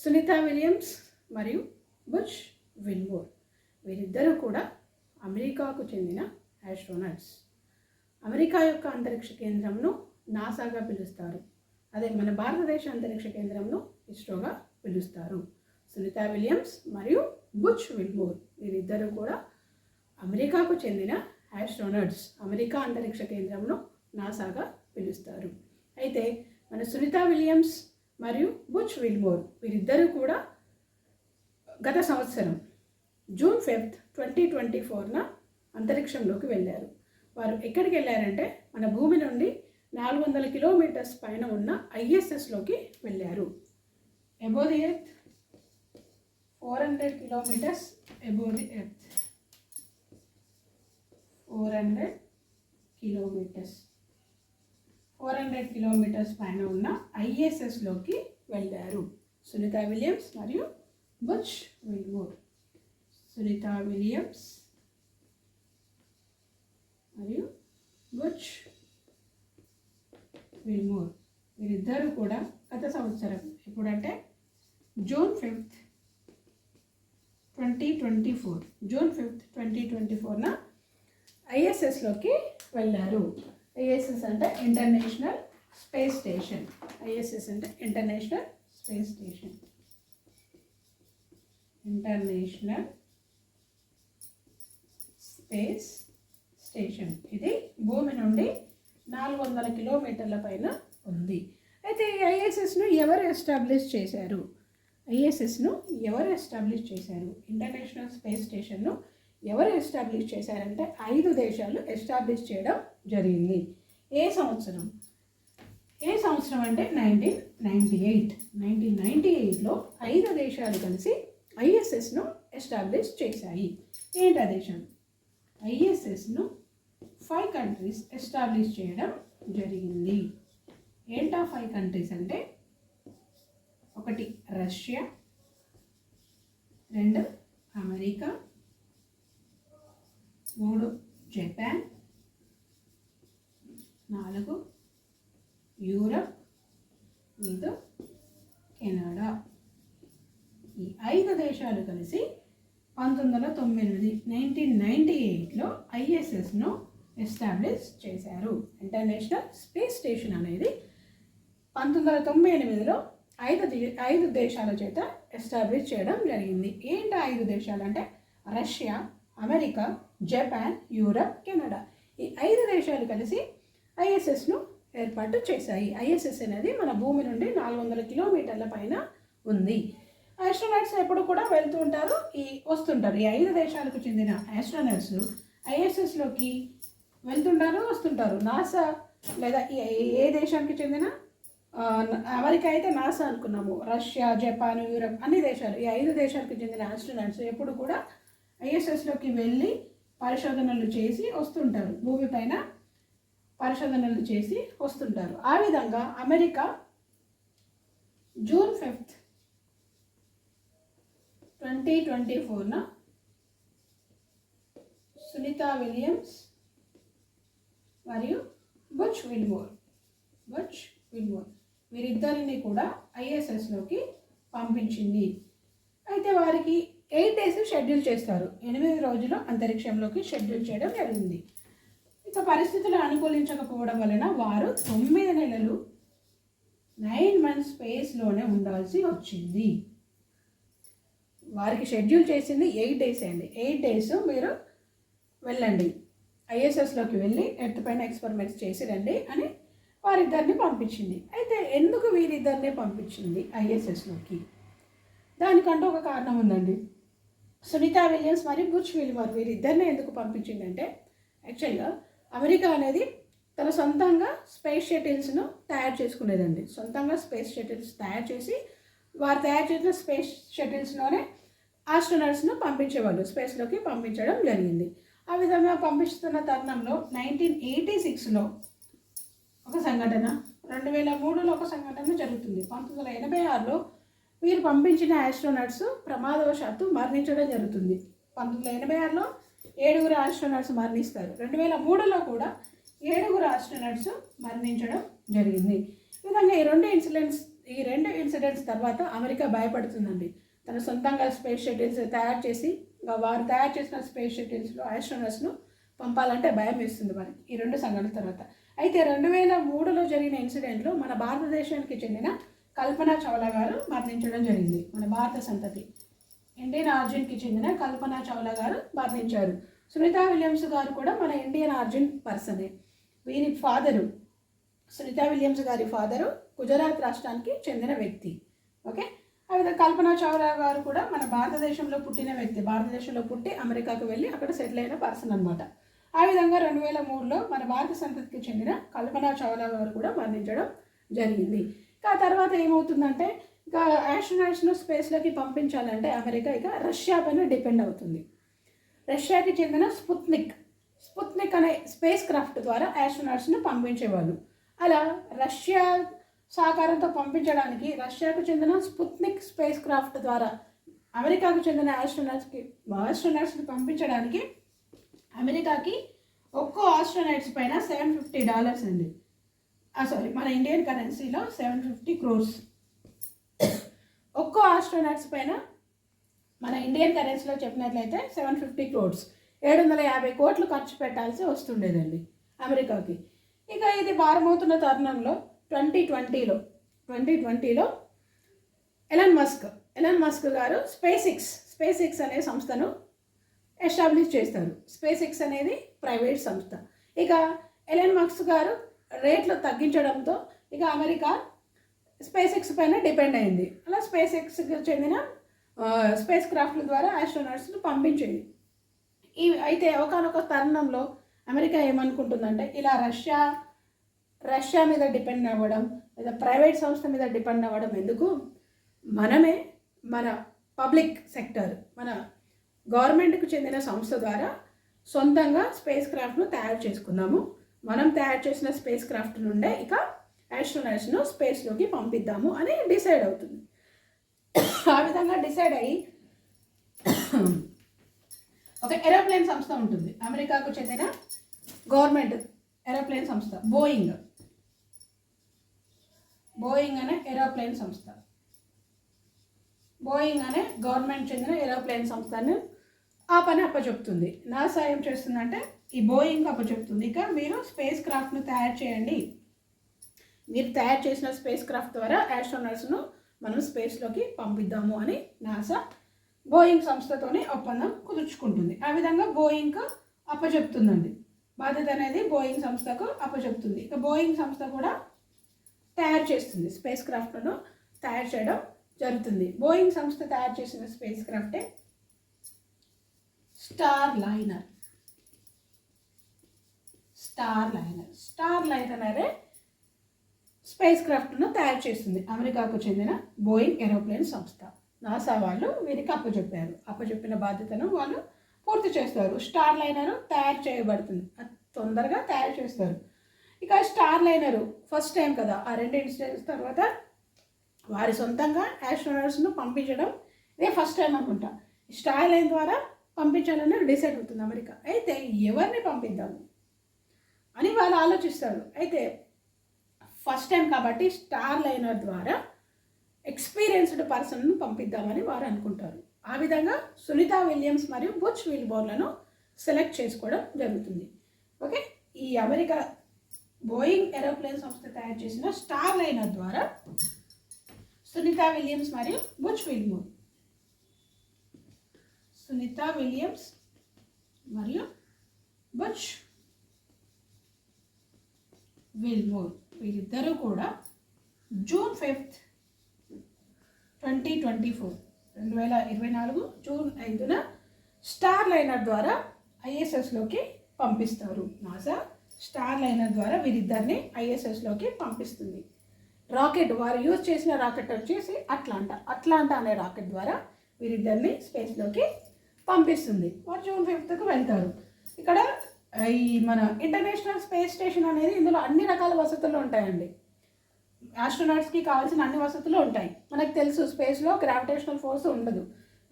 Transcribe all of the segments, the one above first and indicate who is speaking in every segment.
Speaker 1: Sunitha Williams మరియు Butch Wilmore వీరిద్దరూ కూడా అమెరికాకు చెందిన ఆస్ట్రోనట్స్. అమెరికా యొక్క అంతరిక్ష కేంద్రంను నాసాగా పిలుస్తారు. అదే మన భారతదేశ అంతరిక్ష కేంద్రంను ఇస్రోగా పిలుస్తారు. సునీతా విలియమ్స్ మరియు బుచ్ విల్మోర్ వీరిద్దరూ కూడా అమెరికాకు చెందిన ఆస్ట్రోనట్స్. అమెరికా అంతరిక్ష కేంద్రంను నాసాగా పిలుస్తారు. అయితే మన సునీతా విలియమ్స్ మరియు బుచ్ విల్మోర్ వీరిద్దరూ కూడా గత సంవత్సరం జూన్ 5, 2024న అంతరిక్షంలోకి వెళ్ళారు. వారు ఎక్కడికి వెళ్ళారంటే మన భూమి నుండి 400 కిలోమీటర్స్ పైన ఉన్న ISSలోకి వెళ్ళారు. Above the earth 400 kilometres above the earth 400 kilometres పైన ఉన్న ISSలోకి వెళ్ళారు. సునీతా విలియమ్స్ మరియు బుచ్ విల్మోర్. సునీతా విలియమ్స్ మరియు బుచ్ విల్మోర్ వీరిద్దరూ కూడా గత సంవత్సరం ఎప్పుడంటే జూన్ 5, 2024న ISSలోకి వెళ్ళారు. ISS అంటే ఇంటర్నేషనల్ స్పేస్ స్టేషన్. ISS అంటే international space station. International space station ఇది భూమి నుండి 400 కిలోమీటర్ల పైన ఉంది. అయితే ఈ ISSను ఎవరు ఎస్టాబ్లిష్ చేశారు? ISSను ఎవరు ఎస్టాబ్లిష్ చేశారు? ఇంటర్నేషనల్ స్పేస్ స్టేషన్ను ఎవరు ఎస్టాబ్లిష్ చేశారంటే 5 దేశాలు ఎస్టాబ్లిష్ చేయడం జరిగింది. ఏ సంవత్సరం అంటే 1998లో 5 దేశాలు కలిసి ISSను ఎస్టాబ్లిష్ చేశాయి. ఏంటి ఆ దేశం? ISSను 5 కంట్రీస్ ఎస్టాబ్లిష్ చేయడం జరిగింది. ఏంటా 5 కంట్రీస్ అంటే 1 Russia, 2 America, 3 Japan, 4 Europe, 5 Canada. ఈ 5 దేశాలు కలిసి 1998లో ISSను ఎస్టాబ్లిష్ చేశారు. ఇంటర్నేషనల్ స్పేస్ స్టేషన్ అనేది 1998లో 5 దేశాల చేత ఎస్టాబ్లిష్ చేయడం జరిగింది. ఏంటి 5 దేశాలు అంటే Russia, America, Japan, Europe, Canada. ఈ 5 దేశాలు కలిసి ISSను ఏర్పాటు చేశాయి. ISS అనేది మన భూమి నుండి 400 కిలోమీటర్ల పైన ఉంది. ఆస్ట్రోనట్స్ ఎప్పుడు కూడా వెళ్తూ ఉంటారు, వస్తుంటారు. ఈ 5 దేశాలకు చెందిన ఆస్ట్రోనట్స్ ISSలోకి వెళ్తుంటారు, వస్తుంటారు. నాసా లేదా ఏ దేశానికి చెందిన అమెరికా అయితే నాసా అనుకున్నాము, రష్యా, జపాన్, యూరప్ అన్ని దేశాలు, ఈ 5 దేశాలకు చెందిన ఆస్ట్రోనట్స్ ఎప్పుడు కూడా ISSలోకి వెళ్ళి పరిశోధనలు చేసి వస్తుంటారు. భూమిపైన పరిశోధనలు చేసి వస్తుంటారు. ఆ విధంగా అమెరికా జూన్ 5, 2024న సునీతా విలియమ్స్ మరియు బుచ్ విల్మోర్ వీరిద్దరిని కూడా ISSలోకి పంపించింది. అయితే వారికి 8 days షెడ్యూల్ చేస్తారు. 8 రోజులు అంతరిక్షంలోకి షెడ్యూల్ చేయడం జరిగింది. ఇక పరిస్థితులు అనుకూలించకపోవడం వలన వారు 9 నెలలు 9 months స్పేస్లోనే ఉండాల్సి వచ్చింది. వారికి షెడ్యూల్ చేసింది 8 days అండి. 8 days మీరు వెళ్ళండి, ISSలోకి వెళ్ళి ఎర్త్ పైన ఎక్స్పెరిమెంట్స్ చేసి రండి అని వారిద్దరిని పంపించింది. అయితే ఎందుకు వీరిద్దరినే పంపించింది ISSలోకి? దానికంటూ ఒక కారణం ఉందండి. సునీతా విలియమ్స్ మరియు బుచ్ విల్మోర్ వీరిద్దరిని ఎందుకు పంపించిందంటే, యాక్చువల్గా అమెరికా అనేది తన సొంతంగా స్పేస్ షటిల్స్ను తయారు చేసుకునేదండి. సొంతంగా స్పేస్ షటిల్స్ తయారు చేసి వారు తయారు చేసిన స్పేస్ షటిల్స్లోనే ఆస్ట్రోనట్స్ను పంపించేవాళ్ళు, స్పేస్లోకి పంపించడం జరిగింది. ఆ విధంగా పంపిస్తున్న తరుణంలో 1986లో ఒక సంఘటన, 2003లో ఒక సంఘటన జరుగుతుంది. 1986లో వీరు పంపించిన ఆస్ట్రోనట్స్ ప్రమాదవశాత్తు మరణించడం జరుగుతుంది. 1986లో 7 ఆస్ట్రోనట్స్ మరణిస్తారు. 2003లో కూడా 7 ఆస్ట్రోనట్స్ మరణించడం జరిగింది. ఈ విధంగా ఈ ఈ 2 ఇన్సిడెంట్స్ తర్వాత అమెరికా భయపడుతుందండి. తన సొంతంగా స్పేస్ షటిల్స్ తయారు చేసి వారు తయారు చేసిన స్పేస్ షటిల్స్లో ఆస్ట్రోనట్స్ను పంపాలంటే భయం వేస్తుంది మనకి ఈ 2 సంఘటనల తర్వాత. అయితే 2003లో జరిగిన ఇన్సిడెంట్లో మన భారతదేశానికి చెందిన కల్పన చావ్లా గారు మరణించడం జరిగింది. మన భారత సంతతి ఇండియన్ ఆర్జిన్కి చెందిన కల్పన చావ్లా గారు మరణించారు. సునీతా విలియమ్స్ గారు కూడా మన ఇండియన్ ఆర్జిన్ పర్సనే. వీరి ఫాదరు సునీతా విలియమ్స్ గారి ఫాదరు గుజరాత్ రాష్ట్రానికి చెందిన వ్యక్తి. ఓకే, అదే కల్పన చావ్లా గారు కూడా మన భారతదేశంలో పుట్టిన వ్యక్తి. భారతదేశంలో పుట్టి అమెరికాకు వెళ్ళి అక్కడ సెటిల్ అయిన పర్సన్ అనమాట. ఆ విధంగా 2003లో మన భారత సంతతికి చెందిన కల్పన చావ్లా గారు కూడా మరణించడం జరిగింది. ఆ తర్వాత ఏమవుతుందంటే ఇక ఆస్ట్రోనాట్స్ను స్పేస్లోకి పంపించాలంటే అమెరికా ఇక రష్యా పైన డిపెండ్ అవుతుంది. రష్యాకి చెందిన స్పుత్నిక్ అనే స్పేస్ క్రాఫ్ట్ ద్వారా ఆస్ట్రోనాట్స్ను పంపించేవాళ్ళు. అలా రష్యా సహకారంతో పంపించడానికి రష్యాకు చెందిన స్పుత్నిక్ స్పేస్ క్రాఫ్ట్ ద్వారా అమెరికాకు చెందిన ఆస్ట్రోనాట్స్ని పంపించడానికి అమెరికాకి ఒక్కో ఆస్ట్రోనాట్స్ పైన $750 అండి. మన ఇండియన్ కరెన్సీలో 750 crores. ఒక్కో ఆస్ట్రోనాట్స్ పైన మన ఇండియన్ కరెన్సీలో చెప్పినట్లయితే 750 crores 750 కోట్లు ఖర్చు పెట్టాల్సి వస్తుండేదండి అమెరికాకి. ఇక ఇది భారమవుతున్న తరుణంలో 2020లో ఎలాన్ మస్క్ గారు స్పేస్ ఎక్స్ అనే సంస్థను ఎస్టాబ్లిష్ చేస్తారు. స్పేస్ ఎక్స్ అనేది ప్రైవేట్ సంస్థ. ఇక ఎలాన్ మస్క్ గారు రేట్లు తగ్గించడంతో ఇక అమెరికా స్పేస్ ఎక్స్ పైన డిపెండ్ అయింది. అలా స్పేస్ ఎక్స్కి చెందిన స్పేస్ క్రాఫ్ట్ల ద్వారా ఆస్ట్రోనాట్స్ను పంపించేది. అయితే ఒకనొక తరుణంలో అమెరికా ఏమనుకుంటుందంటే ఇలా రష్యా మీద డిపెండ్ అవ్వడం లేదా ప్రైవేట్ సంస్థ మీద డిపెండ్ అవ్వడం ఎందుకు, మనమే మన పబ్లిక్ సెక్టర్ మన గవర్నమెంట్కు చెందిన సంస్థ ద్వారా సొంతంగా స్పేస్ క్రాఫ్ట్ను తయారు చేసుకుందాము. మనం తయారు చేసిన స్పేస్ క్రాఫ్ట్ నుండే ఇక ఆస్ట్రోనాట్స్ను స్పేస్లోకి పంపిద్దాము అని డిసైడ్ అవుతుంది. ఆ విధంగా డిసైడ్ అయ్యి ఒక ఏరోప్లేన్ సంస్థ ఉంటుంది. అమెరికాకు చెందిన గవర్నమెంట్ ఏరోప్లేన్ సంస్థ బోయింగ్ అనే ఏరోప్లేన్ సంస్థ. బోయింగ్ అనే గవర్నమెంట్ చెందిన ఏరోప్లేన్ సంస్థను ఆ పని అప్పచెప్తుంది. నాసా ఏం చేస్తుందంటే ఈ బోయింగ్ అప్పచెప్తుంది, ఇక మీరు స్పేస్ క్రాఫ్ట్ను తయారు చేయండి. మీరు తయారు చేసిన స్పేస్ క్రాఫ్ట్ ద్వారా ఆస్ట్రోనాట్స్ను మనం స్పేస్లోకి పంపిద్దాము అని నాసా బోయింగ్ సంస్థతోనే ఒప్పందం కుదుర్చుకుంటుంది. ఆ విధంగా బోయింగ్కు అప్పచెప్తుందండి. బాధ్యత అనేది బోయింగ్ సంస్థకు అప్పచెప్తుంది. ఇక బోయింగ్ సంస్థ కూడా తయారు చేస్తుంది, స్పేస్ క్రాఫ్ట్ను తయారు చేయడం జరుగుతుంది. బోయింగ్ సంస్థ తయారు చేసిన స్పేస్ క్రాఫ్టే స్టార్ లైనర్ అనే స్పేస్ క్రాఫ్ట్ను తయారు చేస్తుంది అమెరికాకు చెందిన బోయింగ్ ఏరోప్లేన్ సంస్థ. నాసా వాళ్ళు వీరికి అప్పచెప్పిన బాధ్యతను వాళ్ళు పూర్తి చేస్తారు. స్టార్ లైనరు తయారు చేయబడుతుంది, తొందరగా తయారు చేస్తారు. ఇక స్టార్ లైనరు ఫస్ట్ టైం కదా, ఆ 2 ఇన్సిడెంట్స్ తర్వాత వారి సొంతంగా ఆస్ట్రోనాట్స్ను పంపించడం ఇదే ఫస్ట్ టైం అనుకుంటా. స్టార్ లైన్ ద్వారా పంపించాలని డిసైడ్ అవుతుంది అమెరికా. అయితే ఎవరిని పంపిద్దాము అని వాళ్ళు ఆలోచిస్తారు. అయితే ఫస్ట్ టైం కాబట్టి స్టార్ లైనర్ ద్వారా ఎక్స్పీరియన్స్డ్ పర్సన్ను పంపిద్దామని వారు అనుకుంటారు. ఆ విధంగా సునీతా విలియమ్స్ మరియు బుచ్ విల్బోర్న్లను సెలెక్ట్ చేసుకోవడం జరుగుతుంది. ఓకే, ఈ అమెరికా బోయింగ్ ఏరోప్లేన్ సంస్థ తయారు చేసిన స్టార్ లైనర్ ద్వారా సునీతా విలియమ్స్ మరియు బుచ్ విల్బోర్న్ వీరిద్దరూ కూడా జూన్ 5th 2024 జూన్ 5న స్టార్ లైనర్ ద్వారా ఐఎస్ఎస్లోకి పంపిస్తారు. నాసా స్టార్ లైనర్ ద్వారా వీరిద్దరిని ఐఎస్ఎస్లోకి పంపిస్తుంది. రాకెట్ వారు యూజ్ చేసిన రాకెట్ వచ్చేసి అట్లాంటా అనే రాకెట్ ద్వారా వీరిద్దరిని స్పేస్లోకి పంపిస్తుంది. వారు జూన్ 5th వెళ్తారు. ఇక్కడ ఈ మన ఇంటర్నేషనల్ స్పేస్ స్టేషన్ అనేది ఇందులో అన్ని రకాల వసతులు ఉంటాయండి. ఆస్ట్రోనాట్స్కి కావాల్సిన అన్ని వసతులు ఉంటాయి. మనకు తెలుసు స్పేస్లో గ్రావిటేషనల్ ఫోర్స్ ఉండదు.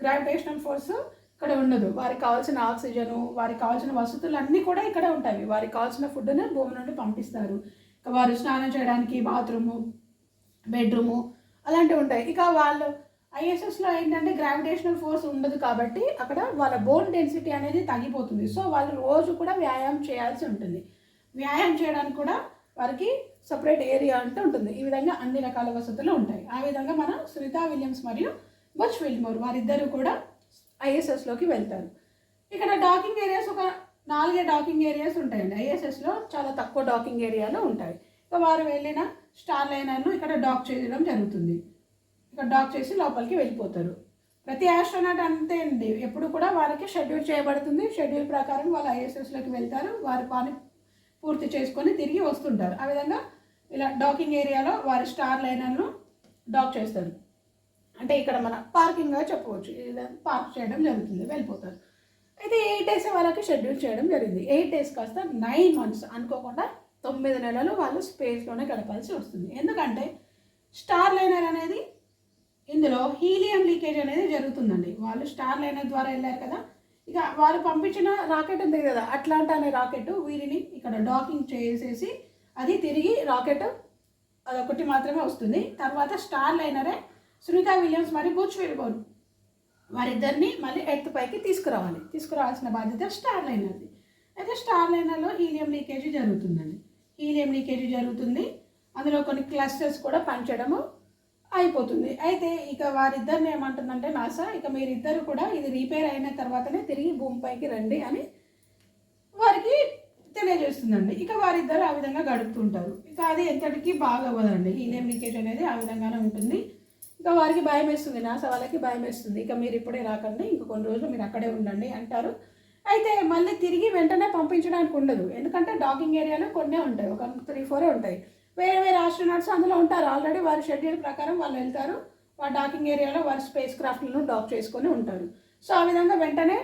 Speaker 1: గ్రావిటేషనల్ ఫోర్స్ ఇక్కడ ఉండదు. వారికి కావాల్సిన ఆక్సిజను, వారికి కావాల్సిన వసతులు అన్నీ కూడా ఇక్కడే ఉంటాయి. వారికి కావాల్సిన ఫుడ్ని భూమి నుండి పంపిస్తారు. వారు స్నానం చేయడానికి బాత్రూము, బెడ్రూము అలాంటివి ఉంటాయి. ఇక వాళ్ళు ఐఎస్ఎస్లో ఏంటంటే గ్రావిటేషనల్ ఫోర్స్ ఉండదు కాబట్టి అక్కడ వాళ్ళ బోన్ డెన్సిటీ అనేది తగ్గిపోతుంది. సో వాళ్ళు రోజు కూడా వ్యాయామం చేయాల్సి ఉంటుంది. వ్యాయామం చేయడానికి కూడా వారికి సపరేట్ ఏరియా అంటూ ఉంటుంది. ఈ విధంగా అన్ని రకాల వసతులు ఉంటాయి. ఆ విధంగా మన సునీతా విలియమ్స్ మరియు బచ్ విల్మోర్ వారిద్దరూ కూడా ఐఎస్ఎస్లోకి వెళ్తారు. ఇక్కడ డాకింగ్ ఏరియాస్ ఒక 4 డాకింగ్ ఏరియాస్ ఉంటాయండి. ఐఎస్ఎస్లో చాలా తక్కువ డాకింగ్ ఏరియాలు ఉంటాయి. ఇక వారు వెళ్ళిన స్టార్ లైనర్ను ఇక్కడ డాక్ చేయడం జరుగుతుంది. ఇక్కడ డాక్ చేసి లోపలికి వెళ్ళిపోతారు. ప్రతి ఆస్ట్రోనాట్ అంతే అండి, ఎప్పుడు కూడా వారికి షెడ్యూల్ చేయబడుతుంది. షెడ్యూల్ ప్రకారం వాళ్ళు ఐఎస్ఎస్లోకి వెళ్తారు, వారి పని పూర్తి చేసుకొని తిరిగి వస్తుంటారు. ఆ విధంగా ఇలా డాకింగ్ ఏరియాలో వారి స్టార్ లైనర్ను డాక్ చేస్తారు. అంటే ఇక్కడ మన పార్కింగ్గా చెప్పవచ్చు. ఇలా పార్క్ చేయడం జరుగుతుంది, వెళ్ళిపోతారు. అయితే 8 డేస్ వాళ్ళకి షెడ్యూల్ చేయడం జరిగింది. 8 డేస్ కాస్త 9 months అనుకోకుండా 9 నెలలు వాళ్ళు స్పేస్లోనే గడపాల్సి వస్తుంది. ఎందుకంటే స్టార్ లైనర్ అనేది ఇందులో హీలియం లీకేజ్ అనేది జరుగుతుందండి. వాళ్ళు స్టార్ లైనర్ ద్వారా వెళ్ళారు కదా, ఇక వాళ్ళు పంపించిన రాకెట్ ఉంది కదా అట్లాంటా అనే రాకెట్ వీరిని ఇక్కడ డాకింగ్ చేసేసి అది తిరిగి రాకెట్ అదొకటి మాత్రమే వస్తుంది. తర్వాత స్టార్ లైనరే సునీతా విలియమ్స్ మరియు బచ్ విల్మోర్ వారిద్దరిని మళ్ళీ ఎర్త్ పైకి తీసుకురావాల్సిన బాధ్యత స్టార్ లైనర్ది. అయితే స్టార్ లైనర్లో హీలియం లీకేజీ జరుగుతుందండి. హీలియం లీకేజీ జరుగుతుంది, అందులో కొన్ని క్లస్టర్స్ కూడా పనిచేయడము అయిపోతుంది. అయితే ఇక వారిద్దరిని ఏమంటుందంటే నాసా, ఇక మీరిద్దరు కూడా ఇది రిపేర్ అయిన తర్వాతనే తిరిగి భూమిపైకి రండి అని వారికి తెలియజేస్తుందండి. ఇక వారిద్దరు ఆ విధంగా గడుపుతుంటారు. ఇక అది ఎంతటికీ బాగా అవ్వదండి. హీలియం లీకేజ్ అనేది ఆ విధంగానే ఉంటుంది. ఇక వారికి భయం వేస్తుంది, నాసా వాళ్ళకి భయం వేస్తుంది. ఇక మీరు ఇప్పుడే రాకండి, ఇంక కొన్ని రోజులు మీరు అక్కడే ఉండండి అంటారు. అయితే మళ్ళీ తిరిగి వెంటనే పంపించడానికి ఉండదు, ఎందుకంటే డాకింగ్ ఏరియాలో కొన్నే ఉంటాయి, ఒక 3-4 ఉంటాయి. వేరే వేరే ఆస్ట్రోనాట్స్ అందులో ఉంటారు. ఆల్రెడీ వారి షెడ్యూల్ ప్రకారం వాళ్ళు వెళ్తారు, వారి డాకింగ్ ఏరియాలో వారి స్పేస్ క్రాఫ్ట్లను డాక్ చేసుకొని ఉంటారు. సో ఆ విధంగా వెంటనే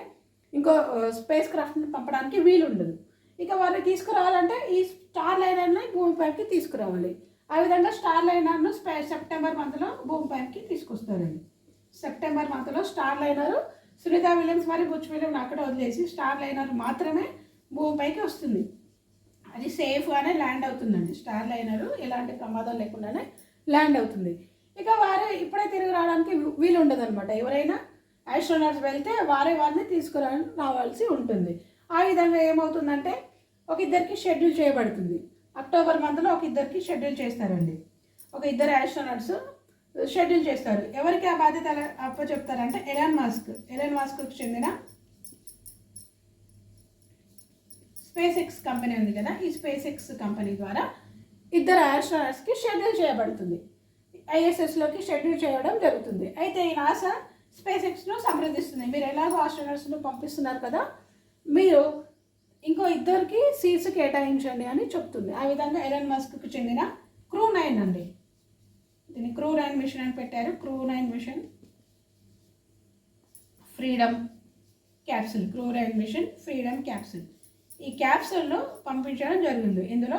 Speaker 1: ఇంకో స్పేస్ క్రాఫ్ట్ని పంపడానికి వీలు ఉండదు. ఇక వారిని తీసుకురావాలంటే ఈ స్టార్ లైనర్ని భూమిపైకి తీసుకురావాలి. ఆ విధంగా స్టార్ లైనర్ను సెప్టెంబర్ మంత్లో భూమిపైకి తీసుకొస్తారండి. సెప్టెంబర్ మంత్లో స్టార్ లైనరు సునీతా విలియమ్స్ మరియు బచ్ విలియమ్స్ అక్కడ వదిలేసి స్టార్ లైనర్ మాత్రమే భూమిపైకి వస్తుంది. అది సేఫ్గానే ల్యాండ్ అవుతుందండి. స్టార్ లైనరు ఎలాంటి ప్రమాదం లేకుండానే ల్యాండ్ అవుతుంది. ఇక వారే ఇప్పుడే తిరిగి రావడానికి వీలు ఉండదన్నమాట. ఎవరైనా ఆస్ట్రోనాట్స్ వెళ్తే వారిని రావాల్సి ఉంటుంది. ఆ విధంగా ఏమవుతుందంటే ఒక ఇద్దరికి షెడ్యూల్ చేయబడుతుంది. అక్టోబర్ మంత్లో ఒక ఇద్దరికి షెడ్యూల్ చేస్తారండి. ఒక ఇద్దరు ఆస్ట్రోనాట్స్ షెడ్యూల్ చేస్తారు. ఎవరికి ఆ బాధ్యత చెప్తారంటే ఎలాన్ మాస్క్కి చెందిన స్పేస్ ఎక్స్ కంపెనీ ఉంది కదా, ఈ స్పేస్ ఎక్స్ కంపెనీ ద్వారా ఇద్దరు ఆస్ట్రోనాట్స్కి షెడ్యూల్ చేయబడుతుంది. ఐఎస్ఎస్లోకి షెడ్యూల్ చేయడం జరుగుతుంది. అయితే ఈ నాసా స్పేస్ ఎక్స్ను సంప్రదిస్తుంది. మీరు ఎలాగో ఆస్ట్రోనాట్స్ను పంపిస్తున్నారు కదా, మీరు ఇంకో ఇద్దరికి సీట్స్ కేటాయించండి అని చెప్తుంది. ఆ విధంగా ఎలాన్ మస్క్కి చెందిన క్రూ 9 అండి, దీన్ని క్రూ 9 మిషన్ అని పెట్టారు. Crew 9 mission freedom capsule, crew 9 mission freedom capsule. ఈ క్యాప్సూల్ను పంపించడం జరిగింది. ఇందులో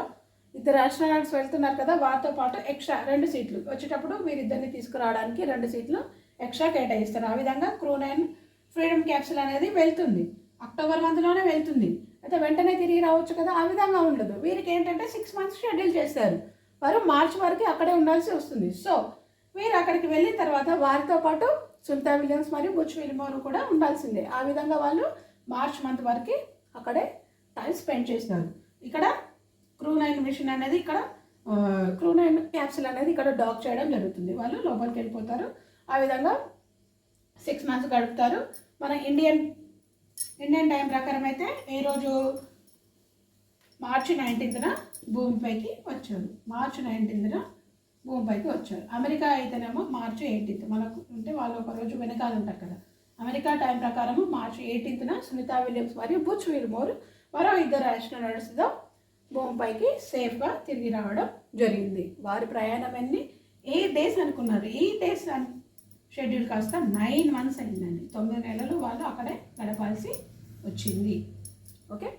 Speaker 1: ఇద్దరు ఆస్ట్రోనాట్స్ వెళ్తున్నారు కదా, వారితో పాటు ఎక్స్ట్రా 2 సీట్లు వచ్చేటప్పుడు వీరిద్దరిని తీసుకురావడానికి 2 సీట్లు ఎక్స్ట్రా కేటాయిస్తారు. ఆ విధంగా క్రూ 9 ఫ్రీడమ్ క్యాప్సూల్ అనేది వెళ్తుంది. అక్టోబర్ మంత్లోనే వెళ్తుంది. అయితే వెంటనే తిరిగి రావచ్చు కదా, ఆ విధంగా ఉండదు. వీరికి ఏంటంటే 6 months షెడ్యూల్ చేస్తారు. వారు మార్చి వరకు అక్కడే ఉండాల్సి వస్తుంది. సో వీరు అక్కడికి వెళ్ళిన తర్వాత వారితో పాటు సునీతా విలియమ్స్ మరియు బచ్ విల్మోర్ కూడా ఉండాల్సిందే. ఆ విధంగా వాళ్ళు మార్చ్ మంత్ వరకు అక్కడే టైం స్పెండ్ చేస్తారు. ఇక్కడ క్రూ 9 మిషన్ అనేది క్రూ 9 క్యాప్సూల్ అనేది ఇక్కడ డాక్ చేయడం జరుగుతుంది. వాళ్ళు లోపలికి వెళ్ళిపోతారు. ఆ విధంగా 6 months గడుపుతారు. మన ఇండియన్ టైం ప్రకారం అయితే ఈరోజు మార్చి 19న భూమిపైకి వచ్చారు. మార్చి 19న భూమిపైకి వచ్చారు. అమెరికా అయితేనేమో మార్చి 18th, మనకు అంటే వాళ్ళు ఒక రోజు వెనకాల ఉంటారు కదా. అమెరికా టైం ప్రకారము మార్చి 18న సునీతా విలియమ్స్ మరియు బచ్ విల్మోర్ మరో ఇద్దరు ఆస్ట్రోనాట్స్తో భూమిపైకి సేఫ్గా తిరిగి రావడం జరిగింది. వారి ప్రయాణం 8 days అనుకున్నారు. 8 days షెడ్యూల్ కాస్త 9 months అయిందండి. 9 నెలలు వాళ్ళు అక్కడే గడపాల్సి వచ్చింది. ఓకే.